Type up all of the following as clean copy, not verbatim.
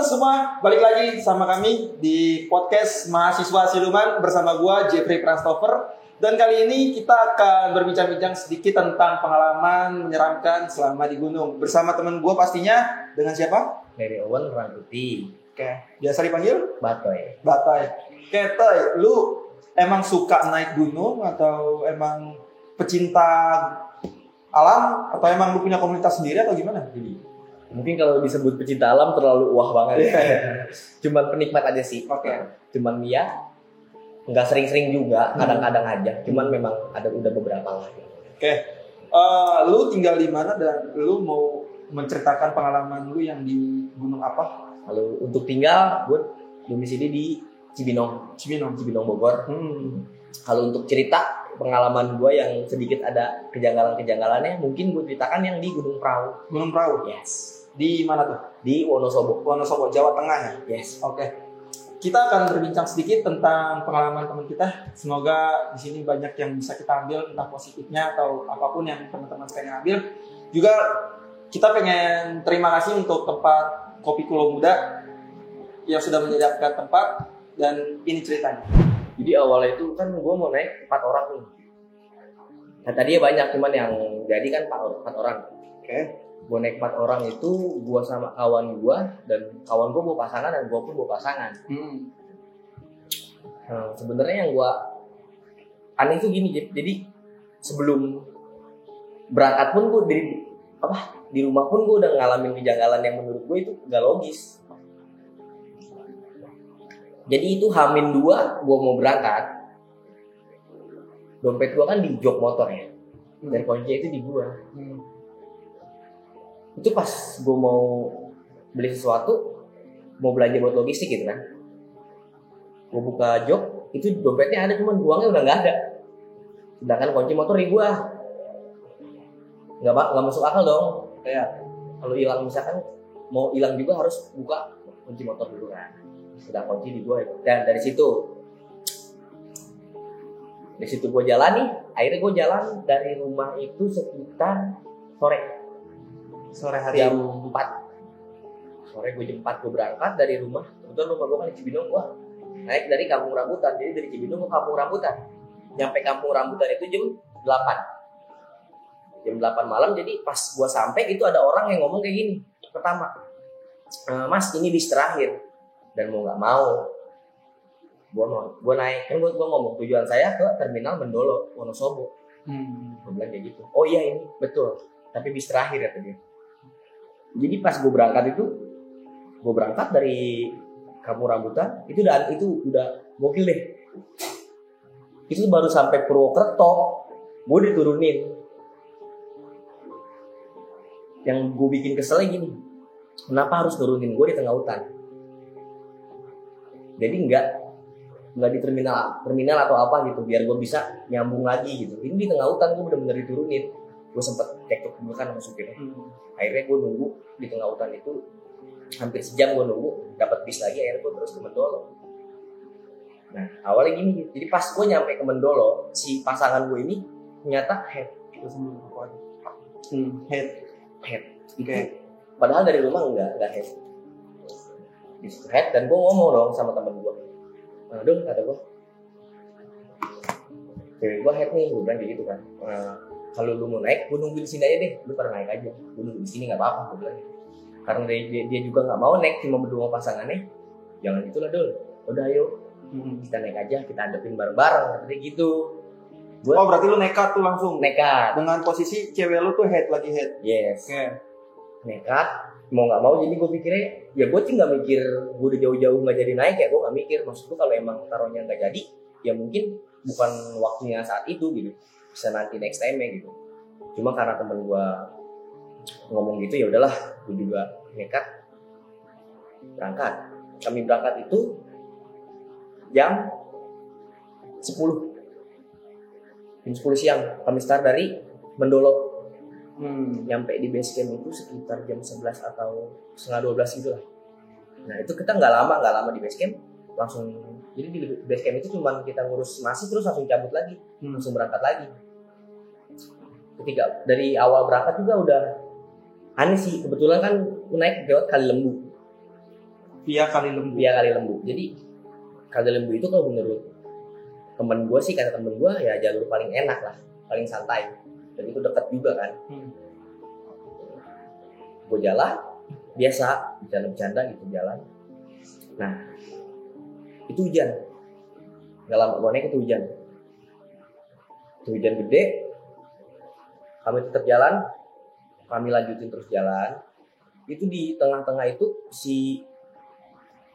semua, balik lagi sama kami di podcast Mahasiswa Siluman bersama gua Jeffrey Prastover. Dan kali ini kita akan berbincang-bincang sedikit tentang pengalaman menyeramkan selama di gunung bersama teman gua pastinya. Dengan siapa? Dari Owen Rangkuti. Oke, biasa dipanggil Batoy. Oke, Toy, lu emang suka naik gunung atau emang pecinta alam atau emang lu punya komunitas sendiri atau gimana? Mungkin kalau disebut pecinta alam terlalu wah banget. Cuman penikmat aja sih. Oke. Cuman ya nggak sering-sering juga, kadang-kadang aja. Cuman memang udah beberapa lah. Oke. Lu tinggal di mana dan lu mau menceritakan pengalaman lu yang di gunung apa? Kalau untuk tinggal, gue domisili di Cibinong Bogor. Kalau untuk cerita pengalaman gue yang sedikit ada kejanggalan-kejanggalannya, mungkin gue ceritakan yang di Gunung Prau. Gunung Prau? Yes. Di mana tuh? Di Wonosobo, Jawa Tengah ya? Yes. Oke. Kita akan berbincang sedikit tentang pengalaman teman kita. Semoga di sini banyak yang bisa kita ambil, entah positifnya atau apapun yang teman-teman pengen ambil. Juga kita pengen terima kasih untuk tempat Kopi Kulo Muda yang sudah menyediakan tempat, dan ini ceritanya. Jadi awalnya itu kan gue mau naik 4 orang nih. Nah tadinya banyak, cuman yang jadi kan 4 orang. Oke. Gue naik 4 orang itu, gue sama kawan gue, dan kawan gue bawa pasangan dan gue pun bawa pasangan. Nah, sebenarnya yang gue aneh itu gini, jadi sebelum berangkat pun gue di rumah pun gue udah ngalamin kejanggalan yang menurut gue itu gak logis. Jadi itu H-2 gue mau berangkat, dompet gue kan di jok motor ya, dan kunci itu di gue. Itu pas gue mau beli sesuatu, mau belanja buat logistik gitu kan, gue buka jok, itu dompetnya ada, cuman uangnya udah nggak ada. Sedangkan kunci motor di gue, nggak masuk akal dong. Kayak kalau hilang, misalkan mau hilang juga harus buka kunci motor dulu kan. Sudah kunci di gue, dan dari situ gue jalan nih. Akhirnya gue jalan dari rumah itu sekitar sore hari jam 4 sore. Jam 4 gue berangkat dari rumah. Kebetulan rumah gue kan di Cibinong, gue naik dari Kampung Rambutan. Jadi dari Cibinong ke Kampung Rambutan, nyampe Kampung Rambutan itu jam 8 malam. Jadi pas gue sampai itu ada orang yang ngomong kayak gini. Pertama, Mas ini bis terakhir. Dan mau nggak mau, gue naik. Kan gue ngomong tujuan saya ke terminal Mendolo Wonosobo. Gue bilang kayak gitu. Oh iya ini betul, tapi bis terakhir kata dia. Jadi pas gue berangkat dari Kampung Rambutan itu udah gokil deh. Itu baru sampai Purwokerto gue diturunin. Yang gue bikin keselnya gini, kenapa harus nurunin gue di tengah hutan? Jadi nggak di terminal atau apa gitu, biar gue bisa nyambung lagi gitu. Ini di tengah hutan gue bener-bener diturunin. Gue sempet cekcok dulu kan sama supirnya. Akhirnya gue nunggu di tengah hutan itu hampir sejam. Gue nunggu dapat bis lagi. Akhirnya gue terus ke Mendolo. Nah awalnya gini, jadi pas gue nyampe ke Mendolo, si pasangan gue ini ternyata head. Okay. Padahal dari rumah nggak head. Head, dan gue ngomong dong sama temen gue, Dong kata gue, cewek gue head nih, gue bilang kayak gitu kan. Kalau lu mau naik, gue nunggu di sini aja deh, lu pada naik aja, gue nunggu di sini nggak apa-apa, gue bilang. Karena dia juga nggak mau naik, cuma berdua pasangannya, jangan itulah Dul, udah ayo kita naik aja, kita hadapin bareng-bareng, katanya gitu. Oh berarti lu nekat tuh langsung? Nekat. Dengan posisi cewek lu tuh head. Yes. Okay. Nekat, mau nggak mau. Jadi gue pikirnya, ya gue sih nggak mikir gue udah jauh-jauh nggak jadi naik ya, gue nggak mikir. Maksud gue kalau emang taruhnya nggak jadi, ya mungkin bukan waktunya saat itu gitu, bisa nanti next time gitu. Cuma karena temen gue ngomong gitu, ya udahlah, gue juga nekat berangkat. Kami berangkat itu jam 10 siang. Kami start dari Mendolo. Nyampe di base camp itu sekitar jam 11 atau setengah 12 gitu lah. Nah itu kita nggak lama di base camp, langsung. Jadi di base camp itu cuma kita ngurus nasi terus langsung cabut lagi, langsung berangkat lagi. Ketika dari awal berangkat juga udah aneh sih. Kebetulan kan naik lewat Kali Lembu. Via Kali Lembu. Via Kali Lembu. Jadi Kali Lembu itu kalau menurut temen gue sih, kata temen gue ya jalur paling enak lah, paling santai, dan itu dekat juga kan. Gue jalan biasa, bercanda gitu jalan. Nah itu hujan, nggak lama gue naik itu hujan gede. Kami tetap jalan, kami lanjutin terus jalan. Itu di tengah-tengah itu si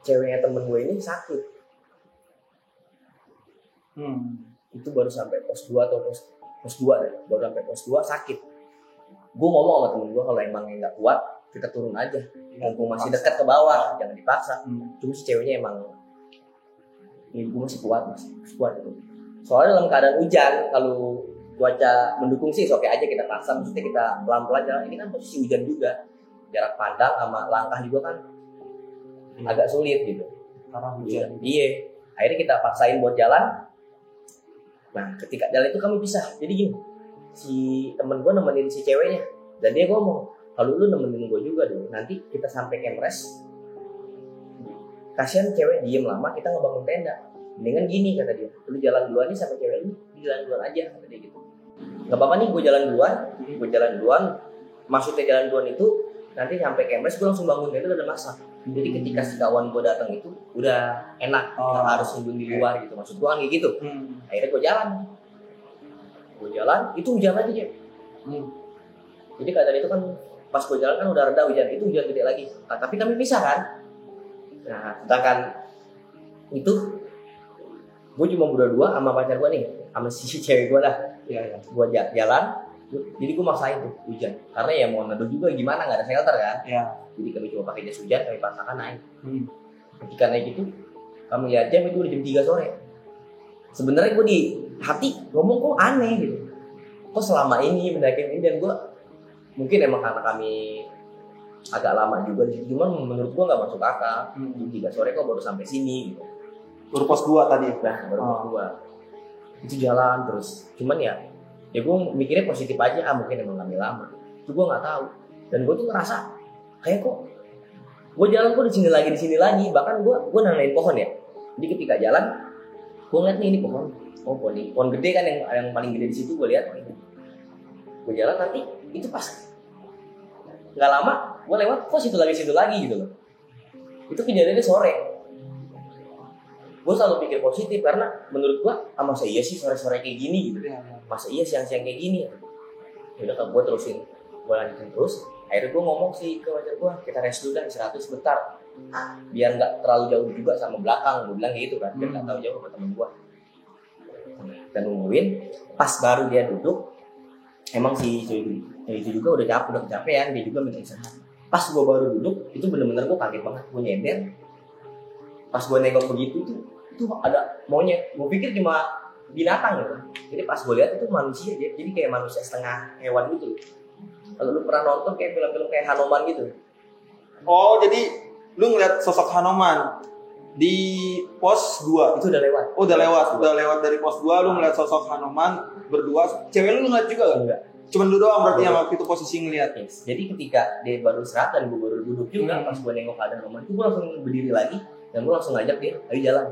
ceweknya temen gue ini sakit. Itu baru sampai pos 2 atau pos 2 deh, baru sampai pos 2 sakit. Gue ngomong sama temen gue, kalau emang nggak kuat kita turun aja, mumpung masih dekat ke bawah, jangan dipaksa. Cuma si ceweknya emang, ini gue masih kuat gitu. Soalnya dalam keadaan hujan, kalau cuaca mendukung sih oke aja kita paksa, maksudnya kita pelan-pelan jalan. Ini kan posisi hujan juga, jarak pandang sama langkah juga kan agak sulit gitu karena hujan. Iya, akhirnya kita paksain buat jalan. Nah ketika jalan itu kami pisah. Jadi gini, si temen gue nemenin si ceweknya, dan dia ngomong, kalau lu nemenin gue juga dulu, nanti kita sampai Kemres, kasihan cewek diem lama, kita ngebangun tenda. Mendingan gini kata dia, lu jalan duluan nih sama cewek lu, jalan duluan aja kata dia gitu. Gak apa-apa nih gue jalan duluan. Maksudnya jalan duluan itu nanti sampai Kemres gue langsung bangun tenda udah masak. Jadi ketika si kawan gue datang itu udah enak, nggak harus nungguin di luar gitu. Maksud gue kan kayak gitu. Akhirnya gue jalan, itu hujan lagi ya. Jadi keadaan itu kan pas gue jalan kan udah reda hujan, itu hujan gede lagi. Nah, tapi kami pisah kan. Nah sedangkan itu gue cuma berdua sama pacar gue nih, sama si cewek gue lah. Gue jalan, jadi gue maksain tuh hujan, karena ya mau neduh juga gimana, nggak ada shelter kan. Jadi kami cuma pakai jas hujan, kami paksakan naik. Ketika naik itu kami lihat jam itu udah jam 3 sore. Sebenarnya gue di hati ngomong kok aneh gitu, kok selama ini mendaki ini, dan gue mungkin emang karena kami agak lama juga di situ, cuman menurut gue nggak masuk akal. Jam 3 sore kok baru sampai sini gitu. Baru pos 2 tadi. Nah baru pos 2 itu jalan terus. Cuman ya gue mikirnya positif aja, mungkin emang kami lama. Itu gue nggak tahu. Dan gue tuh ngerasa kayak kok gue jalan kok di sini lagi. Bahkan gue nanganin pohon ya. Jadi ketika jalan, gue ngeliat nih ini pohon. Oh pohon gede kan, yang paling gede di situ gue lihat. Gue jalan nanti itu pas nggak lama gue lewat, kok situ lagi gitu loh. Itu kejadiannya sore. Gue selalu pikir positif karena menurut gue, masa iya sih sore-sore kayak gini gitu. Masa iya siang-siang kayak gini. Udah kan gue lanjutin terus. Akhirnya gue ngomong sih ke pacar gue, kita rest dulu dah, istirahat sebentar, biar nggak terlalu jauh juga sama belakang. Gue bilang kayak gitu kan, biar nggak terlalu jauh sama temen gue. Dan nungguin, pas baru dia duduk, emang si cewek itu juga udah kecapean, dia juga minta istirahat. Pas gue baru duduk, itu bener-bener gue kaget banget, gue nyender. Pas gue nengok begitu itu ada monyet. Gue pikir cuma binatang gitu. Jadi pas gue lihat itu manusia, jadi kayak manusia setengah hewan gitu. Kalau lu pernah nonton kayak film-film kayak Hanuman gitu. Oh, jadi lu ngeliat sosok Hanuman di pos 2. Itu udah lewat. Oh, udah lewat dari pos 2, lu ngeliat sosok Hanuman berdua. Cewek lu ngeliat juga gak? Enggak. Cuman lu doang berarti yang waktu itu posisi ngeliat. Yes. Jadi ketika dia baru istirahat dan gue baru duduk juga, pas gue nengok keadaan Hanuman itu gue langsung berdiri lagi dan gue langsung ngajak dia, ayo jalan.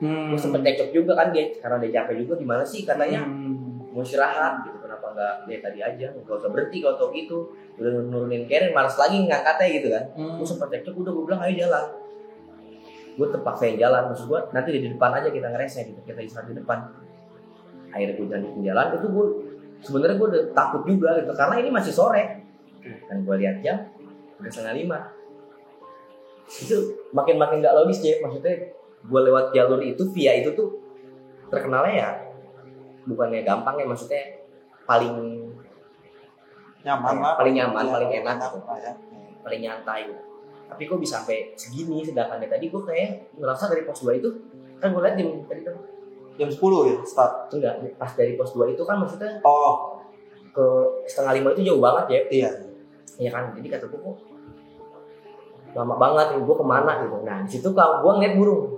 Gue sempet cekcok juga kan dia, karena dia capek juga. Gimana sih katanya mau istirahat gitu, kenapa nggak dia tadi aja, nggak usah berhenti kalau tau gitu, udah nurunin carrier malas lagi ngangkatnya gitu kan. Gue sempet cekcok, udah gue bilang ayo jalan. Gue terpaksain jalan, maksud gue nanti di depan aja kita ngeresnya gitu, kita istirahat di depan. Akhirnya gue jalan itu gue sebenarnya gue udah takut juga gitu, karena ini masih sore. Dan gue lihat jam udah 4:30. Itu makin nggak logis ya, maksudnya gue lewat jalur itu via itu tuh terkenalnya ya bukannya gampang ya, maksudnya paling nyaman paling enak gitu. Paling nyantai gitu. Tapi kok bisa sampai segini, sedangkan tadi gue kayak ngerasa dari pos 2 itu kan gue lihat jam 10 ya start. Enggak, pas dari pos 2 itu kan maksudnya ke 4:30 itu jauh banget ya. Iya kan, jadi kata gue kok lama banget, gue kemana gitu. Nah disitu kalau gue ngeliat burung.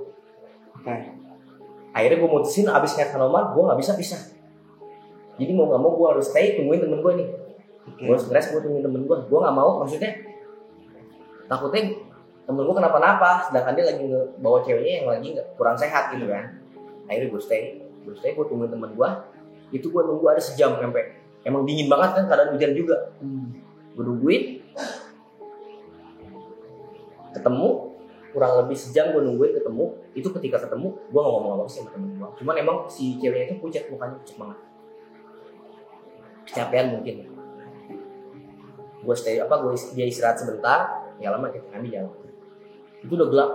Akhirnya gue mutusin abis ngeliat Hanuman, gue gak bisa pisah. Jadi mau gak mau gue harus stay tungguin temen gue nih. Gue harus stres, gue tungguin temen gue gak mau, maksudnya takutnya temen gue kenapa-napa, sedangkan dia lagi bawa ceweknya yang lagi kurang sehat gitu kan. Akhirnya gue stay, gue tungguin temen gue. Itu gue nunggu ada sejam sampai emang dingin banget kan, keadaan hujan juga. Gue nungguin, ketemu kurang lebih sejam gue nungguin ketemu. Itu ketika ketemu gue nggak ngomong apa sih sama temen gue, cuman emang si ceweknya itu pucat, mukanya pucat banget, kecapean mungkin. Gue dia istirahat sebentar, ya lama kita kami jalan. Itu udah gelap,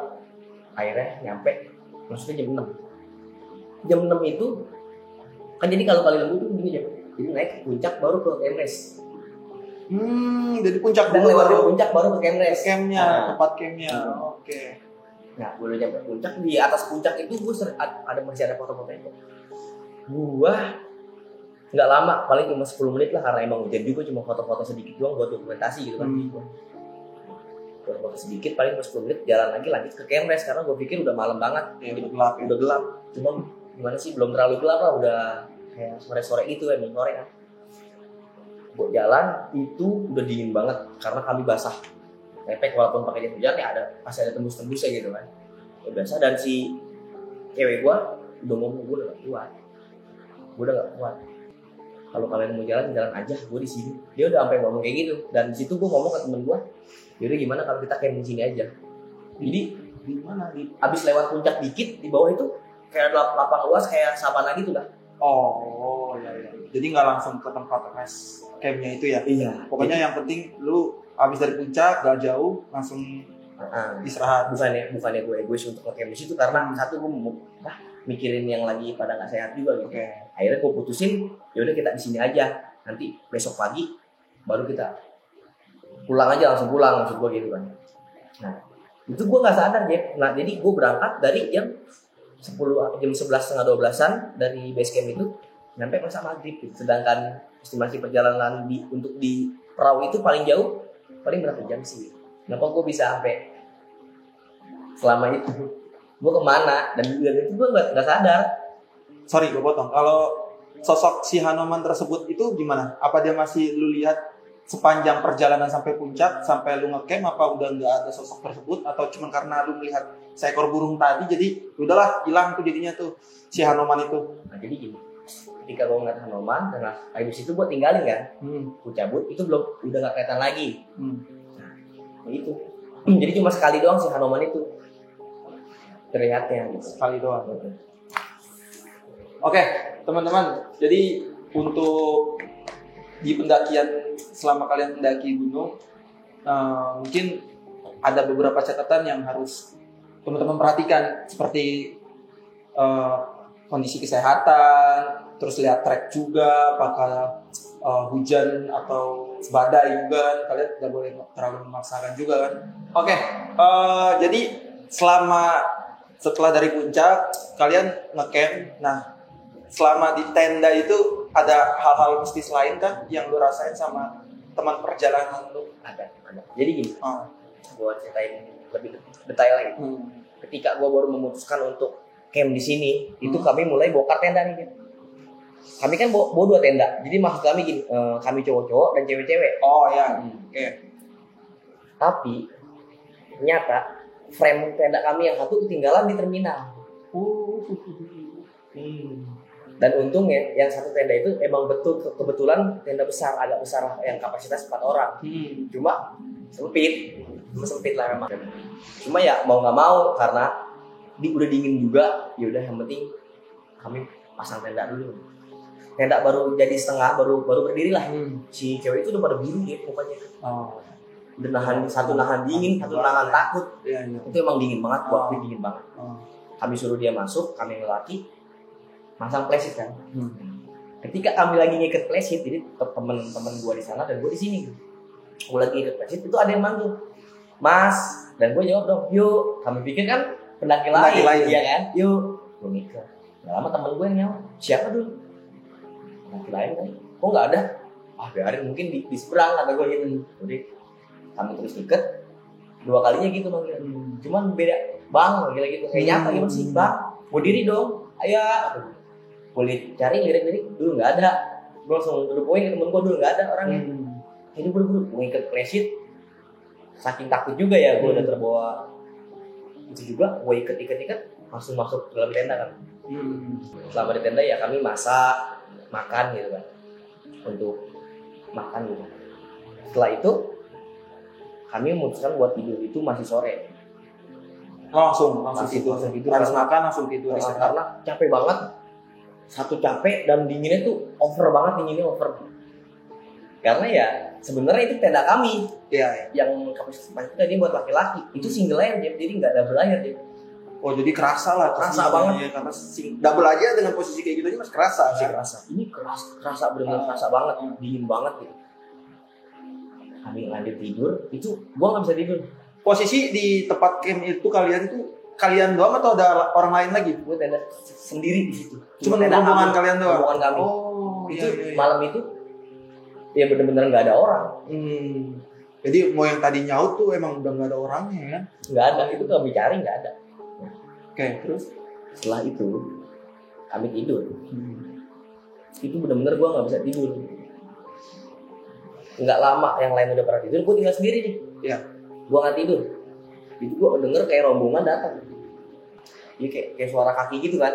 akhirnya nyampe, maksudnya jam 6 itu kan. Jadi kalau kali lembu tuh gini ya, jadi naik ke puncak baru ke Kemres. Dari puncak Dan dulu lewat puncak baru ke Kemres. Tempat campnya. Oke. Nah, gue udah nyampe puncak. Di atas puncak itu gue masih ada foto-fotonya. Gue nggak lama, paling cuma 10 menit lah, karena emang hujan juga, cuma foto-foto sedikit doang buat dokumentasi gitu kan. Foto sedikit, paling 10 menit jalan lagi lanjut ke Kemres, karena gue pikir udah malam banget. Ya, udah gelap. Cuma gimana sih, belum terlalu gelap lah, udah kayak sore-sore gitu ya, sore kan. Gue jalan itu udah dingin banget karena kami basah. Lepek walaupun pakai jas hujan ya, masih ada tembus-tembusnya gitu kan. Ya biasa. Dan si cewek gue udah ngomong, gue udah gak kuat. Kalau kalian mau jalan aja, gue di sini. Dia udah sampai ngomong kayak gitu. Dan di situ gue ngomong ke temen gue, yaudah gimana kalau kita camp di sini aja. Jadi di mana? Abis lewat puncak dikit, di bawah itu kayak lapang luas kayak savana gitu lah. Oh ya. Jadi nggak langsung ke tempat rest campnya itu ya? Iya. Pokoknya yang penting lu abis dari puncak gak jauh langsung istirahat. Bukannya gue egois untuk nge-camp di situ, karena satu gue mikirin yang lagi pada nggak sehat juga gitu. Akhirnya gue putusin, yaudah kita di sini aja. Nanti besok pagi baru kita langsung pulang maksud gue gitu kan. Nah itu gue nggak sadar Jeff. Nah jadi gue berangkat dari jam 11:30 dari base camp itu, nyampe masa maghrib gitu. Sedangkan estimasi perjalanan untuk di perahu itu paling jauh paling berapa jam sih? Kenapa gue bisa sampai selama itu? Gue kemana? Dan itu gue nggak sadar. Sorry gue potong. Kalau sosok si Hanoman tersebut itu gimana? Apa dia masih lu lihat sepanjang perjalanan sampai puncak, sampai lu ngecamp, apa udah nggak ada sosok tersebut, atau cuma karena lu melihat seekor burung tadi jadi udahlah hilang tuh jadinya tuh si Hanoman itu? Nah jadi gini, ketika gue ngeliat Hanoman dan habis itu gue tinggalin kan, gue cabut, itu udah nggak kelihatan lagi. Nah itu, jadi cuma sekali doang si Hanoman itu terlihatnya gitu. Sekali doang. Oke, teman-teman, jadi untuk di pendakian, selama kalian mendaki gunung, mungkin ada beberapa catatan yang harus teman-teman perhatikan, seperti kondisi kesehatan, terus lihat trek juga, apakah hujan atau badai juga, kalian tidak boleh terlalu memaksakan juga kan. Oke, jadi setelah dari puncak kalian ngecamp, nah selama di tenda itu ada hal-hal mistis lain kan yang lu rasain sama teman perjalanan lu? Ada. Jadi gini, gue ceritain lebih detail lagi. Ketika gue baru memutuskan untuk camp di sini, itu kami mulai bongkar tenda nih. Kami kan bawa 2 tenda. Jadi maksud kami gini, kami cowok-cowok dan cewek-cewek. Oh ya, oke. Tapi ternyata frame tenda kami yang satu ketinggalan di terminal. Dan untungnya yang satu tenda itu emang kebetulan tenda besar, agak besar lah, yang kapasitas 4 orang. Cuma sempit lah memang. Cuma ya mau nggak mau karena udah dingin juga, ya udah yang penting kami pasang tenda dulu. Tenda baru jadi setengah, baru berdiri lah. Si cewek itu udah pada biru dia mukanya. Udah satu nahan dingin, satu nahan takut. Itu emang dingin banget, buat dingin banget. Kami suruh dia masuk, kami lelaki masang playset kan. Ketika kami lagi ngikat playset, jadi teman-teman gue di sana dan gue di sini. Gue lagi ngikat playset, itu ada yang manggil, Mas, dan gue jawab dong, yuk. Kami pikir kan pendaki lain, ya kan? Yuk, gue ngikat. Gak lama temen gue yang nyawa, siapa dulu? Pendaki lain kan? Kok nggak ada? Biarin mungkin di seberang kata gue gitu. Jadi kami terus ngikat. 2 kalinya gitu manggil. Cuman beda, Bang, manggil gitu. Kayak nyapa gimana sih, Bang? Mau diri dong, ayo. Boleh cari lirik-lirik dulu nggak ada. Gue langsung poin ke temen gue dulu nggak ada orangnya. Ini buru-buru gue ngikat playset. saking takut juga ya gue udah terbawa itu juga, gue ikat langsung masuk ke dalam tenda kan. Selama di tenda ya kami masak, makan gitu kan, untuk makan gitu. Setelah itu kami memutuskan buat tidur itu masih sore. Langsung tidur. Harus makan langsung tidur. Karena capek banget. Satu capek dan dinginnya tuh over banget, karena ya sebenarnya itu tenda kami yang kapasitas tadi buat laki-laki itu single layer jadi nggak double layer dia. Oh jadi kerasa banget ya, karena double aja dengan posisi kayak gitu aja masih kerasa. Ini kerasa benar-benar kerasa banget, dingin banget gitu. Kami lanjut tidur, itu gua nggak bisa tidur. Posisi di tempat camp itu kalian doang atau ada orang lain lagi? Gue tenda sendiri di situ. Cuma rombongan kalian doang. Rombongan kami. Oh, itu malam itu ya benar-benar nggak ada orang. Jadi mau yang tadi nyaut tuh emang udah nggak ada orangnya kan? Nggak ada, itu kami cari nggak ada. Oke, terus setelah itu kami tidur. Itu benar-benar gue nggak bisa tidur. Nggak lama yang lain udah pernah tidur, gue tinggal sendiri nih. Iya. Gue nggak tidur. Itu gue denger kayak rombongan datang. Dia kayak suara kaki gitu kan.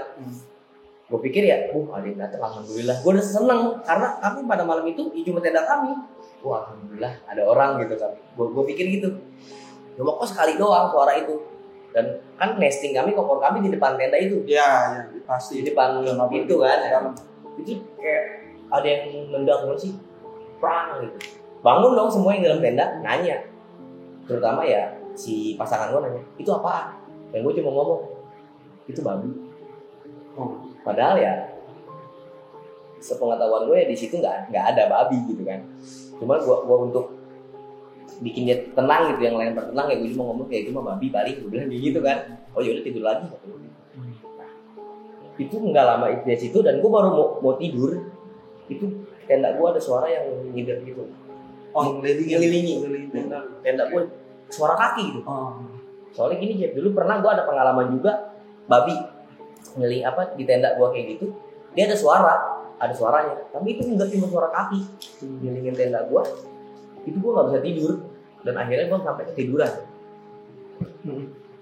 Gue pikir ya, ada yang datang, alhamdulillah. Gue udah seneng karena kami pada malam itu cuma tenda kami. Wah, alhamdulillah ada orang gitu kan. Gue pikir gitu. Cuma kok sekali doang suara itu. Dan kan nesting kami, kompor kami di depan tenda itu. Iya, pasti di depan itu kan. Itu kayak ada yang nendang sih, prang gitu. Bangun dong semua yang dalam tenda, nanya. Terutama ya si pasangan gue nanya, itu apaan? Dan gue cuma ngomong, itu babi. Padahal ya sepengetahuan gue ya di situ nggak ada babi gitu kan. Cuma gue untuk bikin dia tenang gitu, yang lain bertenang ya gue cuma ngomong kayak itu mah babi balik, gue bilang gitu kan. Oh yaudah tidur lagi. Itu nggak lama itu dari situ dan gue baru mau tidur, itu tenda gue ada suara yang ngider gitu. Ngelilingi tenda gue, suara kaki gitu. Soalnya gini Jeff, dulu pernah gue ada pengalaman juga babi ngeli di tenda gue kayak gitu. Dia ada suaranya, tapi itu enggak cuma suara kaki ngelilingin tenda gue. Itu gue nggak bisa tidur dan akhirnya gue sampai ketiduran.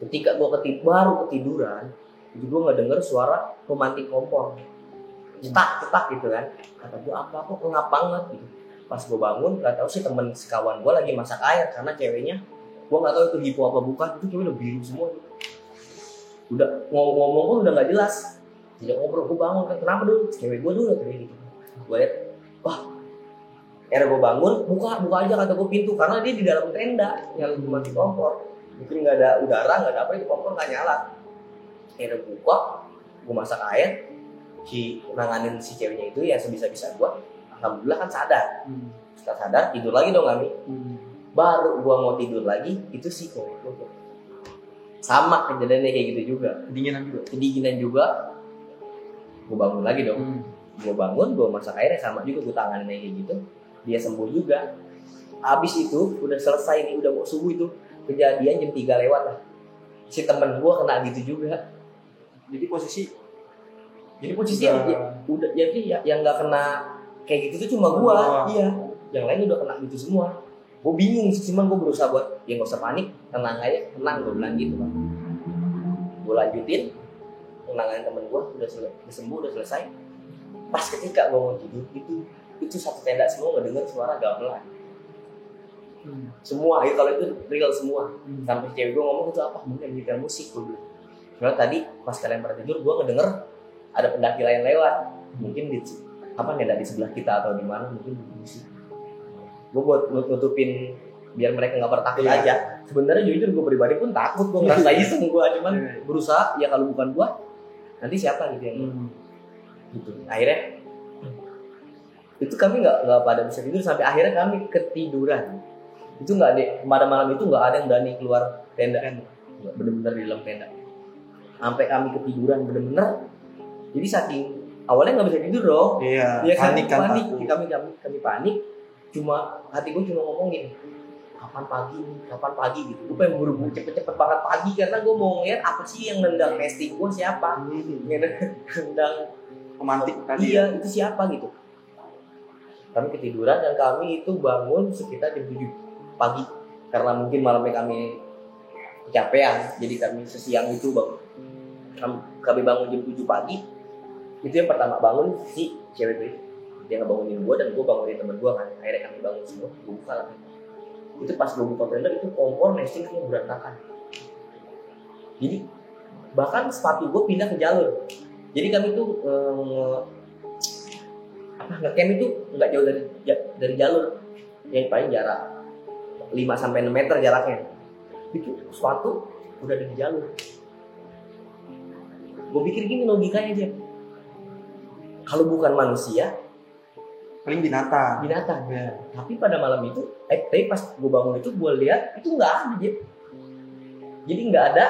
Ketika gue baru ketiduran, itu gue nggak denger suara pemantik kompor cetak gitu kan. Kata gue apa kok ngap banget gitu. Pas gue bangun, gak tahu sih temen sekawan gue lagi masak air karena ceweknya, gue nggak tahu itu hipo apa bukan, itu cewek udah biru semua gitu. Udah ngomong pun udah nggak jelas. Tidak ngobrol, gue bangun kan, kenapa dulu? Cewek gue dulu kayak gitu. Gue liat, wah, akhirnya gue bangun, buka aja kata gue pintu karena dia di dalam tenda yang cuma di kompor. Mungkin nggak ada udara, nggak ada apa, itu kompor nggak nyala. Akhirnya buka, gue masak air, nanganin si ceweknya itu ya sebisa-bisa gue. Alhamdulillah kan sadar. Setelah sadar tidur lagi dong kami. Baru gua mau tidur lagi itu sih kok. Sama kejadiannya kayak gitu juga. Kedinginan juga. Gua bangun lagi dong. Gua masak airnya sama juga, gua tanganin kayak gitu. Dia sembuh juga. Habis itu udah selesai nih, udah mau subuh itu. Kejadian jam 3 lewat lah. Si temen gua kena gitu juga. Jadi posisi udah jadi yang nggak kena kayak gitu tuh cuma gua, iya. Yang lain udah kena gitu semua. Gua bingung sih, cuman gua berusaha buat ya nggak usah panik, tenang gua bilang gitu kan. Gua lanjutin, menangani temen gua udah sembuh, udah selesai. Pas ketika gua mau tidur itu satu tenda semua nggak dengar suara gamelan. Semua, kalau itu real semua. Sampai cewek gua ngomong itu apa? Mungkin nyetel musik gua bilang. Soalnya tadi pas kalian pada tidur gua ngedenger ada pendaki lain lewat. Mungkin nggak di sebelah kita atau di mana, mungkin sih. Gue buat nutupin biar mereka nggak bertakut aja. Sebenarnya jujur gue pribadi pun takut, gue ngerasa iseng gue, cuman berusaha ya kalau bukan gue nanti siapa gitu yang gitu. Akhirnya itu kami nggak pada bisa tidur sampai akhirnya kami ketiduran. Itu nggak ada pada malam itu nggak ada yang berani keluar tenda, bener-bener di dalam tenda. Sampai kami ketiduran bener-bener. Jadi saking awalnya nggak bisa tidur dong. Iya. Panik. Kami panik. Cuma hati gue cuma ngomong gini, kapan pagi gitu. Gue pengen buru-buru cepet-cepet banget pagi karena gue mau ngeliat apa sih yang nendang nesting gue siapa. Nendang pemantik tadi. Iya, itu siapa gitu. Kami ketiduran dan kami itu bangun sekitar jam 7 pagi. karena mungkin malamnya kami kecapean, jadi kami sesiang itu kami bangun jam 7 pagi. Itu yang pertama bangun si cewek itu, dia ngebangunin gue dan gue bangunin temen gue kan. Akhirnya kami bangun semua, gue buka lah. Itu pas gue buka tenda itu kompor nestingnya berantakan. Jadi bahkan sepatu gue pindah ke jalur. Jadi kami tuh ngecamp itu nggak jauh dari jalur, yang paling jarak 5-6 meter jaraknya. Itu sepatu udah ada di jalur. Gue pikir gini logikanya dia, kalau bukan manusia paling binatang. Ya. Tapi pada malam itu tapi pas gue bangun itu gue lihat itu nggak ada Jep. Jadi nggak ada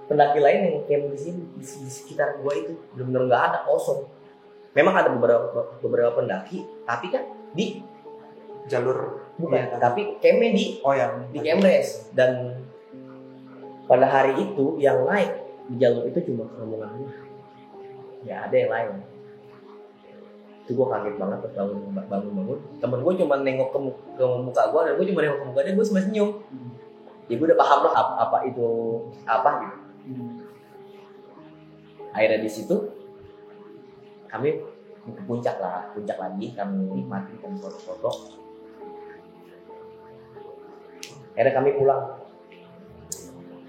pendaki lain yang camp di sini, di sekitar gue itu benar-benar nggak ada, kosong. Memang ada beberapa pendaki, tapi kan di jalur bukan, ya, tapi campnya di Camp Rest. Dan pada hari itu yang naik di jalur itu cuma rombongan gue, nggak ada yang lain. Itu gue kaget banget pas bangun. Temen gue cuma nengok ke muka gue dan gue cuma nengok ke muka dia, gue cuma senyum. Ya gue udah paham lah apa itu apa gitu. Akhirnya di situ kami ke puncak lagi, kami nikmati dan foto-foto. Akhirnya kami pulang.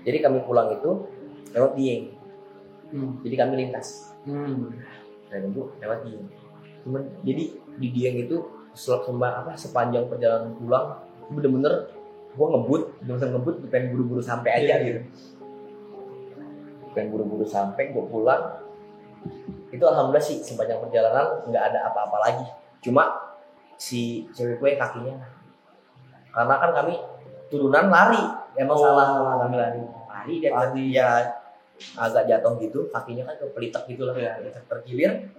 Jadi kami pulang itu lewat Dieng. Jadi kami lintas. Lewat Dieng. Jadi di Dieng itu sepanjang perjalanan pulang bener-bener gue ngebut, pengen buru-buru sampai aja gitu. Pengen buru-buru sampai, gue pulang. Itu alhamdulillah sih sepanjang perjalanan nggak ada apa-apa lagi. Cuma si cewek gue kakinya, karena kan kami turunan lari, emang salah kami lari dia agak jatuh gitu, kakinya kan kepelitek gitu lah, terkilir.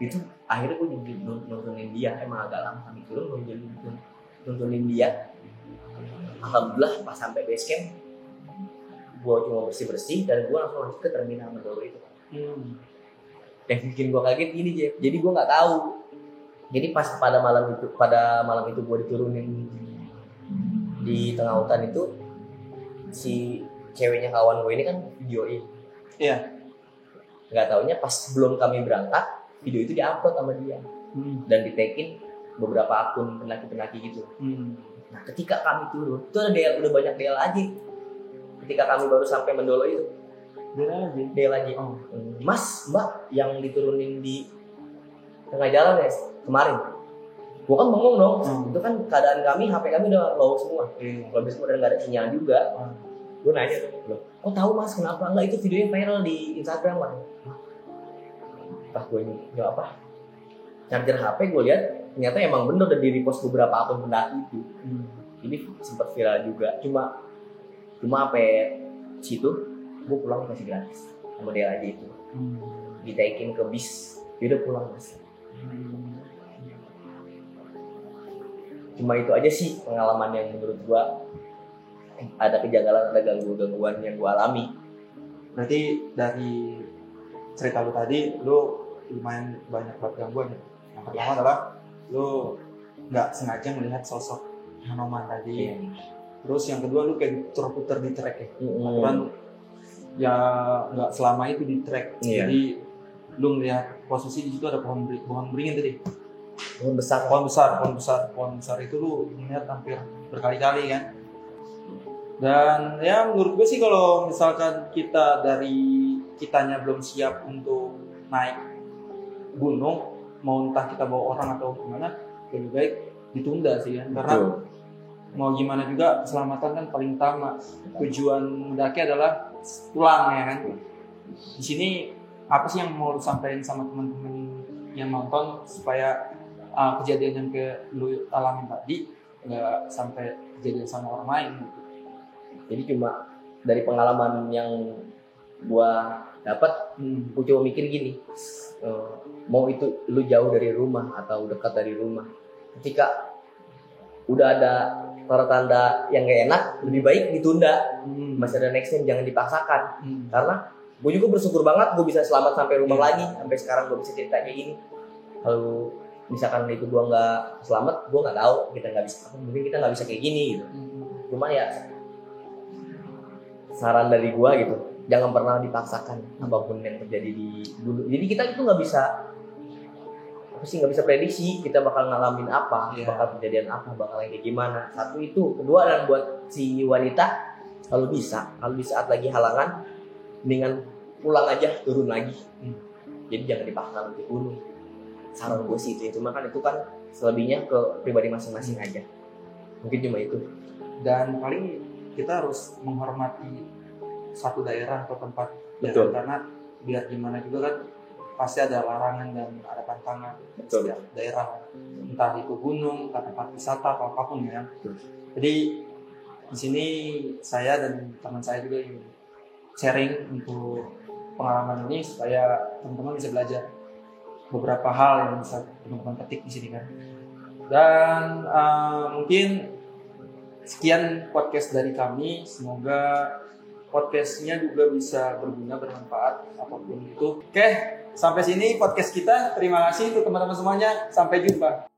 Itu akhirnya gue jadi nontonin dia, emang agak lama kami turun nontonin dia. Alhamdulillah pas sampai base camp gue cuma bersih dan gue langsung lanjut ke terminal Mendoro itu. Yang bikin gue kaget gini Jeff, jadi gue nggak tahu. Jadi pas pada malam itu gue diturunin di tengah hutan itu, si ceweknya kawan gue ini kan videoin. Iya. Nggak taunya pas sebelum kami berangkat, video itu diupload sama dia dan di-tag-in beberapa akun pendaki-pendaki gitu. Nah ketika kami turun, itu ada udah banyak DL aja. Ketika kami baru sampai Mendolo itu, DL aja. Mas, Mbak yang diturunin di tengah jalan ya kemarin. Gua kan bengong dong. Itu kan keadaan kami, HP kami udah low semua. Kalau semua udah nggak ada sinyal juga. Gue nanya loh, kok tahu Mas kenapa? Enggak, itu videonya viral di Instagram kan. Pas gue charger HP gue lihat ternyata emang bener udah di-repost beberapa akun pendaki itu. Jadi sempat viral juga. Cuma sampai situ gue pulang masih gratis sama dia aja itu. Ditaikin ke bis, dia udah pulang Mas. Cuma itu aja sih pengalaman yang menurut gue ada kejanggalan, ada gangguan yang gue alami. Berarti dari cerita lu tadi, lu lumayan banyak banget gangguan. Yang pertama adalah lu nggak sengaja melihat sosok Hanoman tadi. Terus yang kedua lu kayak puter-puter di trek ya. Aturan ya nggak selama itu di trek. Jadi lu melihat posisi di situ ada pohon beringin tadi. Pohon besar itu lu melihat hampir berkali-kali kan. Dan ya menurut gue sih kalau misalkan kitanya belum siap untuk naik gunung, mau entah kita bawa orang atau gimana, lebih baik ditunda sih kan. Karena mau gimana juga keselamatan kan paling utama. Tujuan mendaki adalah pulang ya kan. Di sini apa sih yang mau lu sampaikan sama teman-teman yang nonton supaya kejadian yang kayak lu alamin tadi nggak sampai kejadian sama orang lain gitu. Jadi cuma dari pengalaman yang gua dapat, gua coba mikir gini, mau itu lu jauh dari rumah atau dekat dari rumah, ketika udah ada tanda-tanda yang gak enak, lebih baik ditunda. Masih ada next time, jangan dipaksakan. Karena gue juga bersyukur banget gue bisa selamat sampai rumah lagi, sampai sekarang gue bisa cerita kayak gini. Kalau misalkan itu gue nggak selamat, gue nggak tahu mungkin kita nggak bisa kayak gini gitu. Cuma ya saran dari gua gitu, jangan pernah dipaksakan apapun yang terjadi di dulu. Jadi kita itu nggak bisa prediksi kita bakal ngalamin apa, bakal kejadian apa, bakal kayak gimana. Satu itu, kedua, dan buat si wanita kalau bisa saat lagi halangan, mendingan pulang aja, turun lagi. Jadi jangan dipaksa untuk bunuh. Saran gue sih itu, cuma kan itu kan selebihnya ke pribadi masing-masing aja. Mungkin cuma itu. Dan paling kita harus menghormati satu daerah atau tempat. Betul. Ya, karena biar gimana juga kan pasti ada larangan dan ada pantangan setiap daerah, entah itu gunung, entah tempat wisata atau apapun ya. Jadi di sini saya dan teman saya juga ingin sharing untuk pengalaman ini supaya teman-teman bisa belajar beberapa hal yang bisa teman-teman petik di sini kan. Dan mungkin sekian podcast dari kami. Semoga podcastnya juga bisa berguna, bermanfaat apapun itu. Oke, sampai sini podcast kita. Terima kasih untuk teman-teman semuanya. Sampai jumpa.